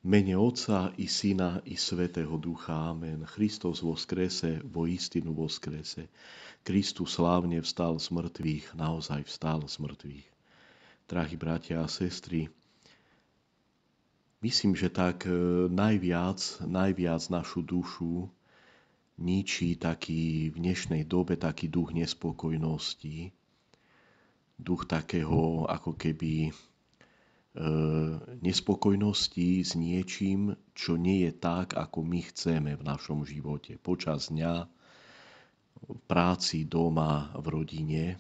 Mene Otca i Syna i Svätého Ducha. Amen. Christos voskrese, vo istinu voskrese. Kristus slávne vstal z mŕtvych, naozaj vstal z mŕtvych. Drahí bratia a sestry, myslím, že tak najviac našu dušu ničí taký v dnešnej dobe taký duch nespokojnosti, duch takého ako keby nespokojnosti s niečím, čo nie je tak, ako my chceme v našom živote. Počas dňa, v práci, doma, v rodine.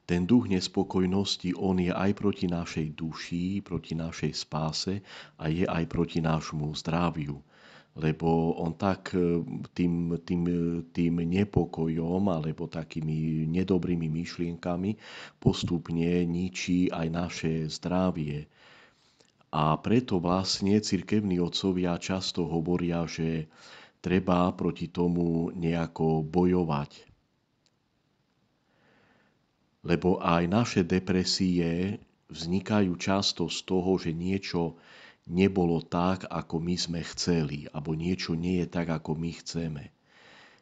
Ten duch nespokojnosti, on je aj proti našej duši, proti našej spáse a je aj proti nášmu zdraviu. Lebo on tak tým nepokojom alebo takými nedobrými myšlienkami postupne ničí aj naše zdravie. A preto vlastne cirkevní otcovia často hovoria, že treba proti tomu nejako bojovať. Lebo aj naše depresie vznikajú často z toho, že niečo nebolo tak, ako my sme chceli, alebo niečo nie je tak, ako my chceme.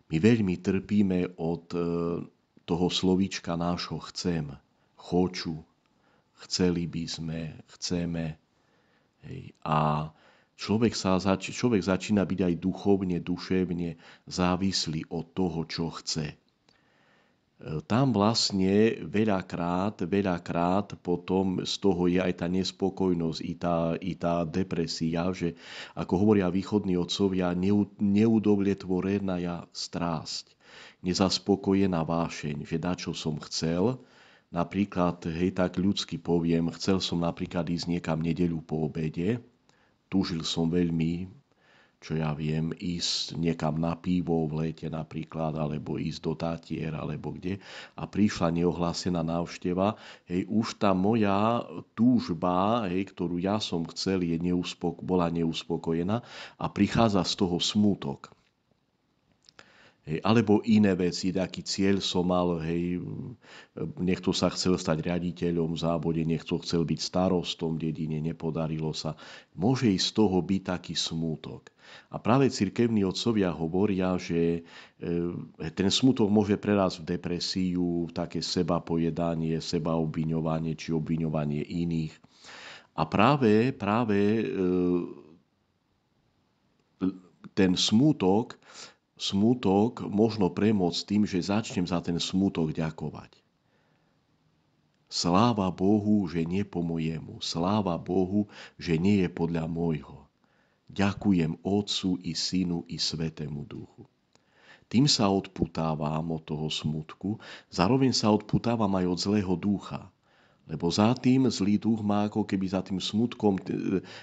My veľmi trpíme od toho slovíčka nášho chcem, choču, chceli by sme, chceme. Hej. A človek začína byť aj duchovne, duševne závislý od toho, čo chce. Tam vlastne veľakrát potom z toho je aj tá nespokojnosť, i tá depresia, že ako hovoria východní otcovia, neudovletvorená strásť, nezaspokojená vášeň, že dačo som chcel, napríklad, tak ľudsky poviem, chcel som napríklad ísť niekam nedeľu po obede, túžil som veľmi, čo ja viem, ísť niekam na pivo v lete napríklad, alebo ísť do Tatier, alebo kde. A prišla neohlásená návšteva. Už tá moja túžba, ktorú ja som chcel, bola neuspokojená a prichádza z toho smútok. Alebo iné veci, taký cieľ som mal, niekto sa chcel stať riaditeľom v zábode, niekto chcel byť starostom v dedine, nepodarilo sa. Môže ísť z toho byť taký smútok. A práve cirkevní otcovia hovoria, že ten smútok môže prerásť v depresiu, v také sebapojedanie, sebaobviňovanie či obviňovanie iných. A práve ten smútok možno premôcť tým, že začnem za ten smútok ďakovať. Sláva Bohu, že nie po mojemu. Sláva Bohu, že nie je podľa môjho. Ďakujem Otcu i Synu i Svätému Duchu. Tým sa odputávam od toho smutku, zároveň sa odputávam aj od zlého ducha. Lebo za tým zlý duch má ako keby za tým smutkom,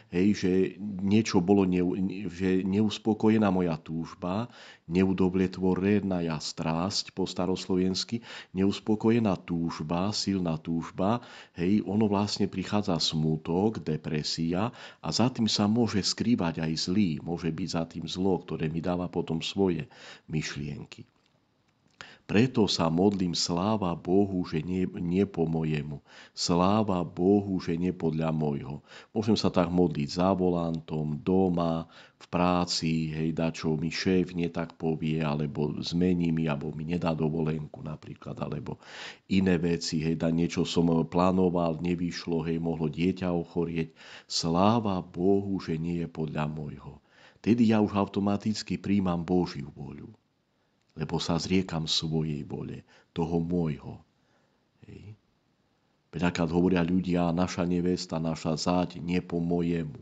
že niečo bolo, že neuspokojená moja túžba, neudovletvorená strásť po staroslovensky, neuspokojená túžba, silná túžba, ono vlastne prichádza smútok, depresia a za tým sa môže skrývať aj zlý, môže byť za tým zlo, ktoré mi dáva potom svoje myšlienky. Preto sa modlím, sláva Bohu, že nie po mojemu. Sláva Bohu, že nie podľa môjho. Môžem sa tak modliť za volantom, doma, v práci, dačo mi šéf nie tak povie, alebo zmení mi, alebo mi nedá dovolenku napríklad, alebo iné veci, niečo som plánoval, nevyšlo, mohlo dieťa ochorieť. Sláva Bohu, že nie je podľa môjho. Tedy ja už automaticky príjmam Božiu voľu. Lebo sa zriekam svojej vole, toho môjho. Veľakrát hovoria ľudia, naša nevesta, naša záď, nie po mojemu.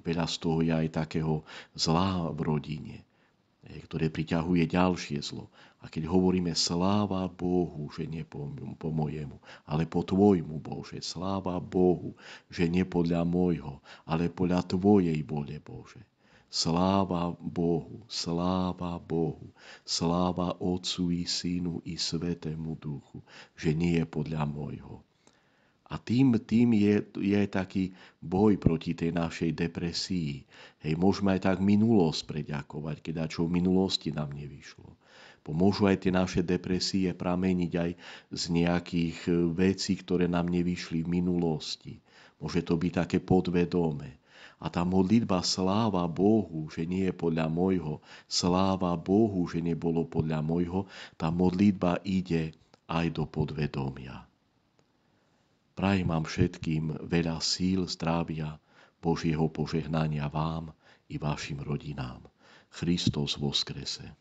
Veľa z toho je aj takého zla v rodine, ktoré priťahuje ďalšie zlo. A keď hovoríme sláva Bohu, že nie po mojemu, ale po tvojmu, Bože, sláva Bohu, že nie podľa môjho, ale podľa tvojej vole, Bože. Sláva Bohu, sláva Bohu, sláva Otcu i Synu i Svätému Duchu, že nie je podľa môjho. A tým je taký boj proti tej našej depresii. Môžeme aj tak minulosť preďakovať, keď čo v minulosti nám nevyšlo. Pomôžu aj tie naše depresie prameniť aj z nejakých vecí, ktoré nám nevyšli v minulosti. Môže to byť také podvedomé. A tá modlitba sláva Bohu, že nie je podľa môjho, sláva Bohu, že nebolo podľa môjho, tá modlitba ide aj do podvedomia. Prajem vám všetkým veľa síl, zdravia, Božieho požehnania vám i vašim rodinám. Kristus voskrese.